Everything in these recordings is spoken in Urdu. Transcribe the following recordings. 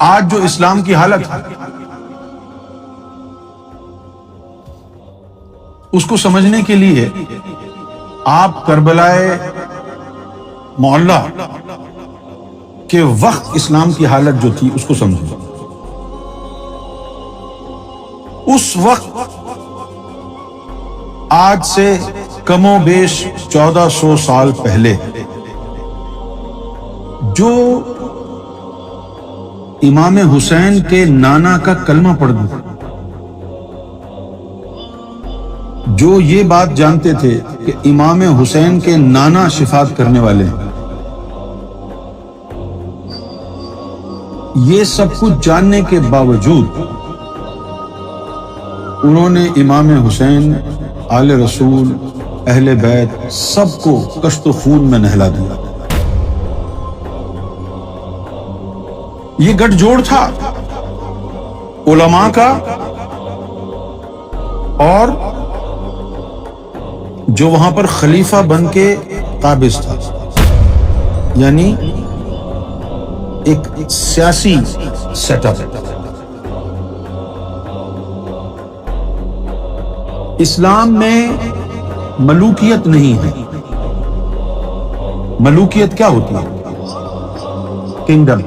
آج جو اسلام کی حالت ہے اس کو سمجھنے کے لیے آپ کربلائے معلی کے وقت اسلام کی حالت جو تھی اس کو سمجھیں۔ اس وقت آج سے کم و بیش 1400 سال پہلے جو امام حسین کے نانا کا کلمہ پڑھ دیا، جو یہ بات جانتے تھے کہ امام حسین کے نانا شفاعت کرنے والے ہیں، یہ سب کچھ جاننے کے باوجود انہوں نے امام حسین، آل رسول، اہل بیت سب کو کشت و خون میں نہلا دیا۔ یہ گٹھ جوڑ تھا علماء کا اور جو وہاں پر خلیفہ بن کے قابض تھا، یعنی ایک سیاسی سیٹ اپ۔ اسلام میں ملوکیت نہیں ہے۔ ملوکیت کیا ہوتی ہے؟ کنگڈم۔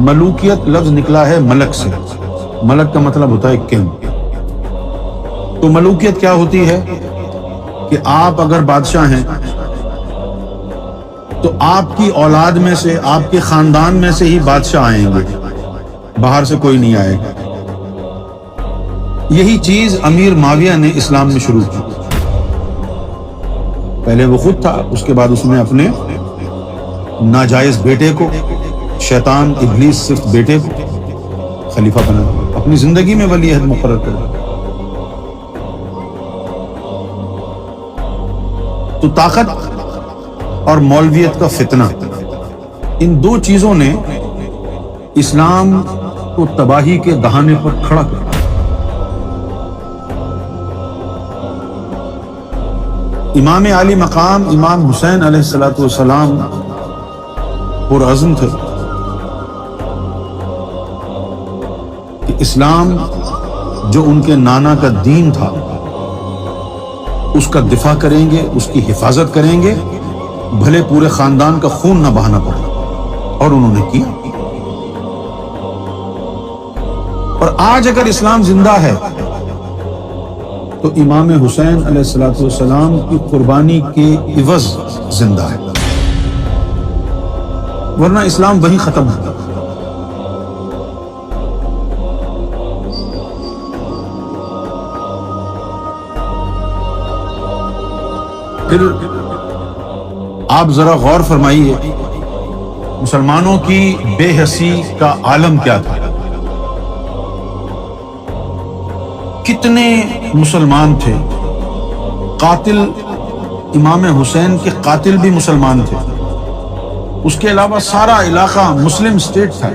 ملوکیت لفظ نکلا ہے ملک سے، ملک کا مطلب ہوتا ہے کنگ۔ تو ملوکیت کیا ہوتی ہے کہ آپ اگر بادشاہ ہیں تو آپ کی اولاد میں سے، آپ کے خاندان میں سے ہی بادشاہ آئیں گے، باہر سے کوئی نہیں آئے گا۔ یہی چیز امیر معاویہ نے اسلام میں شروع کی۔ پہلے وہ خود تھا، اس کے بعد اس نے اپنے ناجائز بیٹے کو، شیطان ابلیس صرف بیٹے کو خلیفہ بنا، اپنی زندگی میں ولی عہد مقرر کر۔ تو طاقت اور مولویت کا فتنہ، ان دو چیزوں نے اسلام کو تباہی کے دہانے پر کھڑا کر دیا۔ امام عالی مقام امام حسین علیہ السلام پرعزم تھے کہ اسلام جو ان کے نانا کا دین تھا اس کا دفاع کریں گے، اس کی حفاظت کریں گے، بھلے پورے خاندان کا خون نہ بہانا پڑے، اور انہوں نے کیا۔ اور آج اگر اسلام زندہ ہے تو امام حسین علیہ السلام کی قربانی کے عوض زندہ ہے، ورنہ اسلام وہی ختم ہے۔ پھر آپ ذرا غور فرمائیے، مسلمانوں کی بے حسی کا عالم کیا تھا۔ کتنے مسلمان تھے، قاتل امام حسین کے قاتل بھی مسلمان تھے، اس کے علاوہ سارا علاقہ مسلم اسٹیٹ تھا۔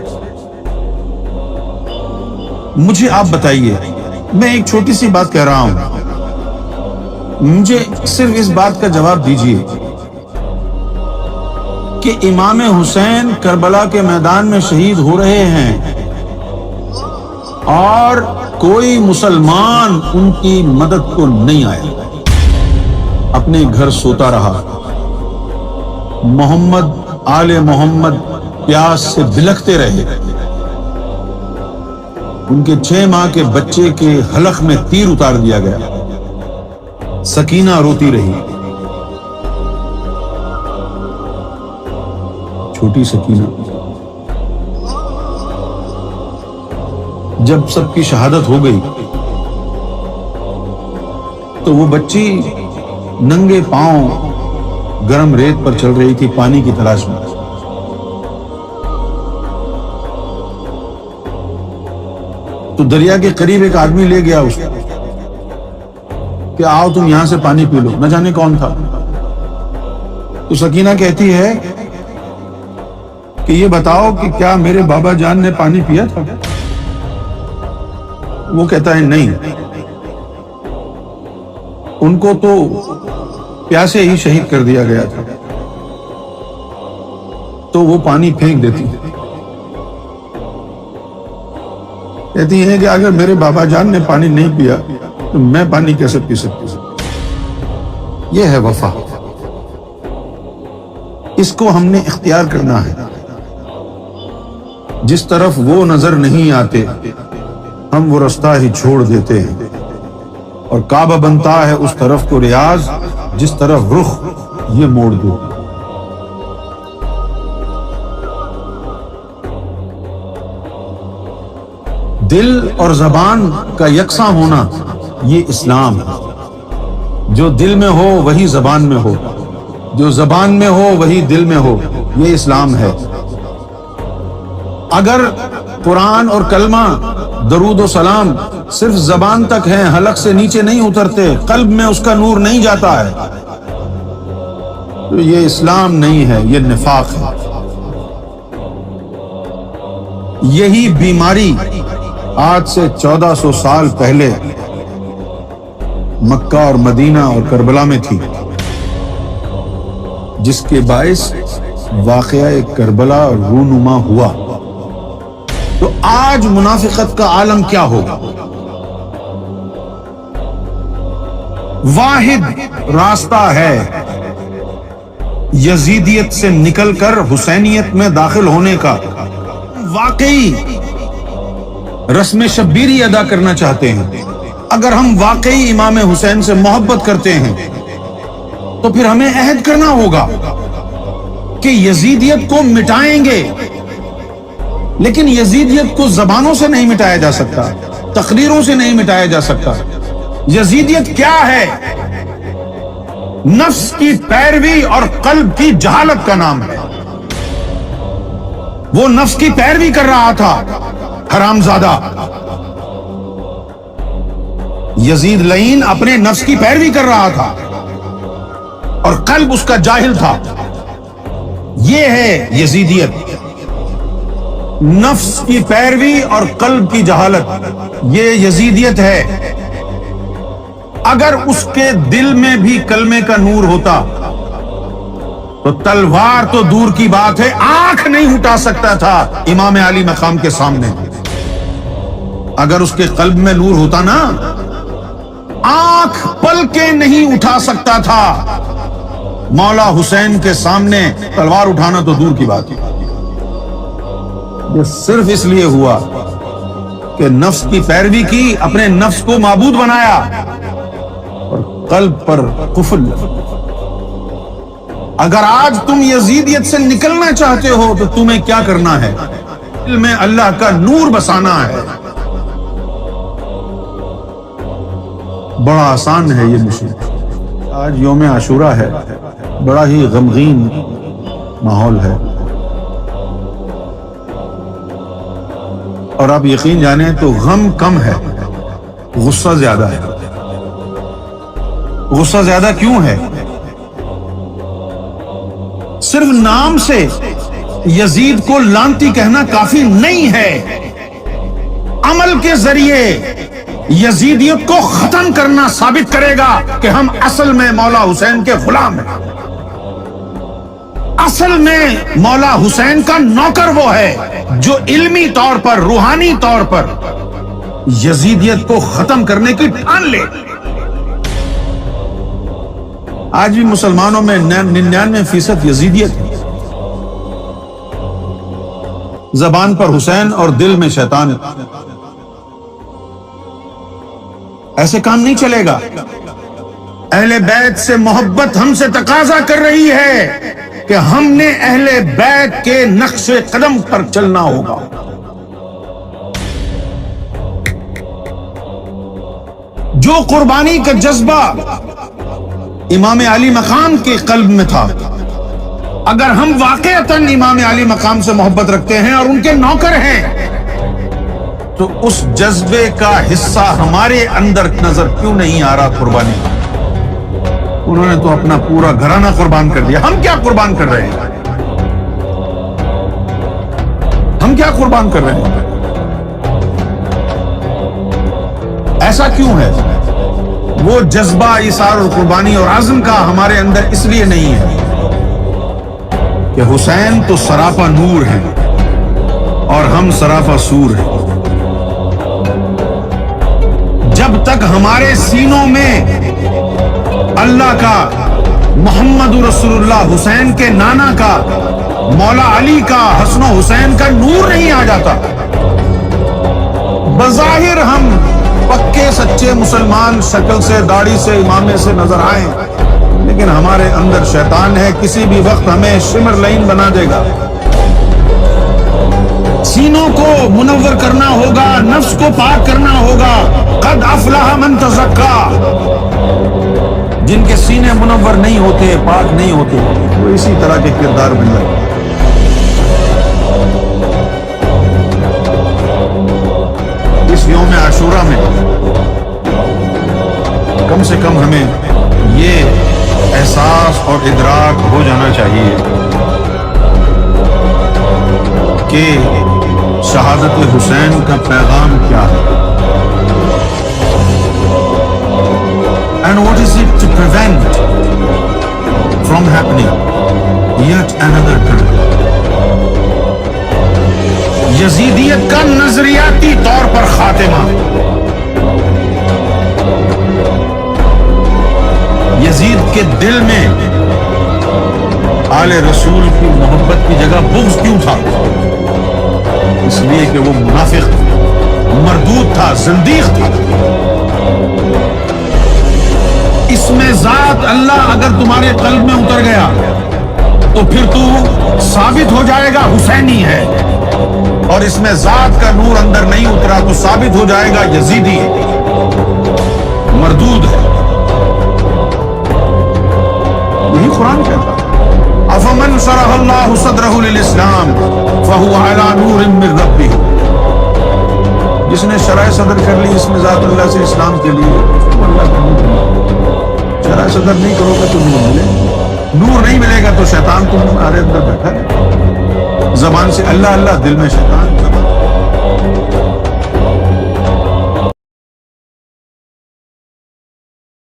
مجھے آپ بتائیے، میں ایک چھوٹی سی بات کہہ رہا ہوں، مجھے صرف اس بات کا جواب دیجیے کہ امام حسین کربلا کے میدان میں شہید ہو رہے ہیں اور کوئی مسلمان ان کی مدد کو نہیں آیا، اپنے گھر سوتا رہا، محمد آل محمد پیاس سے بلکتے رہے، ان کے 6 ماہ کے بچے کے حلق میں تیر اتار دیا گیا، سکینہ روتی رہی، چھوٹی سکینہ۔ جب سب کی شہادت ہو گئی تو وہ بچی ننگے پاؤں گرم ریت پر چل رہی تھی پانی کی تلاش میں۔ تو دریا کے قریب ایک آدمی لے گیا اس کو کہ آؤ تم یہاں سے پانی پی لو، نہ جانے کون تھا۔ تو سکینہ کہتی ہے کہ یہ بتاؤ کہ کیا میرے بابا جان نے پانی پیا تھا؟ وہ کہتا ہے نہیں، ان کو تو پیاسے ہی شہید کر دیا گیا تھا۔ تو وہ پانی پھینک دیتی ہے۔ کہتی ہیں کہ اگر میرے بابا جان نے پانی نہیں پیا تو میں پانی کیسے پی سکتی ہوں؟ یہ ہے وفا، اس کو ہم نے اختیار کرنا ہے۔ جس طرف وہ نظر نہیں آتے ہم وہ رستہ ہی چھوڑ دیتے ہیں، اور کعبہ بنتا ہے اس طرف کو ریاض جس طرف رخ یہ موڑ دو۔ دل اور زبان کا یکساں ہونا یہ اسلام ہے۔ جو دل میں ہو وہی زبان میں ہو، جو زبان میں ہو وہی دل میں ہو، یہ اسلام ہے۔ اگر قرآن اور کلمہ، درود و سلام صرف زبان تک ہیں، حلق سے نیچے نہیں اترتے، قلب میں اس کا نور نہیں جاتا ہے، تو یہ اسلام نہیں ہے، یہ نفاق ہے۔ یہی بیماری آج سے 1400 سال پہلے مکہ اور مدینہ اور کربلا میں تھی، جس کے باعث واقعہ کربلا رونما ہوا۔ تو آج منافقت کا عالم کیا ہوگا؟ واحد راستہ ہے یزیدیت سے نکل کر حسینیت میں داخل ہونے کا۔ واقعی رسم شبیری ادا کرنا چاہتے ہیں، اگر ہم واقعی امام حسین سے محبت کرتے ہیں تو پھر ہمیں عہد کرنا ہوگا کہ یزیدیت کو مٹائیں گے، لیکن یزیدیت کو زبانوں سے نہیں مٹایا جا سکتا، تقریروں سے نہیں مٹایا جا سکتا۔ یزیدیت کیا ہے؟ نفس کی پیروی اور قلب کی جہالت کا نام ہے۔ وہ نفس کی پیروی کر رہا تھا حرامزادہ، یزید لعین اپنے نفس کی پیروی کر رہا تھا اور قلب اس کا جاہل تھا۔ یہ ہے یزیدیت، نفس کی پیروی اور قلب کی جہالت، یہ یزیدیت ہے۔ اگر اس کے دل میں بھی کلمے کا نور ہوتا تو تلوار تو دور کی بات ہے، آنکھ نہیں اٹھا سکتا تھا امام علی مقام کے سامنے۔ اگر اس کے قلب میں نور ہوتا نا، آنکھ پل کے نہیں اٹھا سکتا تھا مولا حسین کے سامنے تلوار اٹھانا تو دور کی بات ہے۔ یہ صرف اس لیے ہوا کہ نفس کی پیروی کی، اپنے نفس کو معبود بنایا اور قلب پر قفل۔ اگر آج تم یزیدیت سے نکلنا چاہتے ہو تو تمہیں کیا کرنا ہے؟ دل میں اللہ کا نور بسانا ہے۔ بڑا آسان ہے یہ مشن۔ آج یوم عاشورہ ہے، بڑا ہی غمگین ماحول ہے، اور آپ یقین جانیں تو غم کم ہے، غصہ زیادہ ہے۔ غصہ زیادہ کیوں ہے؟ صرف نام سے یزید کو لعنتی کہنا کافی نہیں ہے، عمل کے ذریعے یزیدیت کو ختم کرنا ثابت کرے گا کہ ہم اصل میں مولا حسین کے غلام ہیں۔ اصل میں مولا حسین کا نوکر وہ ہے جو علمی طور پر، روحانی طور پر یزیدیت کو ختم کرنے کی ٹھان لے۔ آج بھی مسلمانوں میں 99% یزیدیت ہے، زبان پر حسین اور دل میں شیطان۔ ایسے کام نہیں چلے گا۔ اہل بیت سے محبت ہم سے تقاضا کر رہی ہے کہ ہم نے اہل بیت کے نقش قدم پر چلنا ہوگا۔ جو قربانی کا جذبہ امام علی مقام کے قلب میں تھا، اگر ہم واقعتاً امام علی مقام سے محبت رکھتے ہیں اور ان کے نوکر ہیں، تو اس جذبے کا حصہ ہمارے اندر نظر کیوں نہیں آ رہا قربانی؟ انہوں نے تو اپنا پورا گھرانہ قربان کر دیا، ہم کیا قربان کر رہے ہیں؟ ہم کیا قربان کر رہے ہیں؟ ایسا کیوں ہے؟ وہ جذبہ ایثار اور قربانی اور عزم کا ہمارے اندر اس لیے نہیں ہے کہ حسین تو سراپا نور ہیں اور ہم سراپا سور ہیں۔ جب تک ہمارے سینوں میں اللہ کا، محمد رسول اللہ، حسین کے نانا کا، مولا علی کا، حسن و حسین کا نور نہیں آ جاتا، بظاہر ہم پکے سچے مسلمان شکل سے، داڑھی سے، امامے سے نظر آئیں، لیکن ہمارے اندر شیطان ہے، کسی بھی وقت ہمیں شمر لائن بنا دے گا۔ سینوں کو منور کرنا ہوگا، نفس کو پاک کرنا ہوگا۔ قد افلح من تزکا، جن کے سینے منور نہیں ہوتے، پاک نہیں ہوتے، وہ اسی طرح کے کردار بن جائے۔ اس یوم عاشورہ میں کم سے کم ہمیں یہ احساس اور ادراک ہو جانا چاہیے کہ شہادت حسین کا پیغام کیا ہے، and what is it to prevent from happening yet another time۔ یزیدیت کا نظریاتی طور پر خاتمہ، یزید کے دل میں آل رسول کی محبت کی جگہ بغض کیوں تھا؟ اس لیے کہ وہ منافق، مردود تھا، زندیق تھا۔ اس میں ذات اللہ اگر تمہارے قلب میں اتر گیا تو پھر تو ثابت ہو جائے گا حسینی ہے، اور اس میں ذات کا نور اندر نہیں اترا تو ثابت ہو جائے گا یزیدی ہے، مردود ہے۔ یہی قرآن کہتا ہے افمن شرح اللہ صدرہ للاسلام فہو علی نور من ربہ، جس نے شرح صدر کر لی اس میں ذات اللہ سے اسلام کے لیے، وہ اللہ کا نور ہے۔ شرح صدر نہیں کرو گے تو نور ملے، نور نہیں ملے گا تو شیطان تمہارے اندر بیٹھا ہے، زبان سے اللہ اللہ، دل میں شیطان۔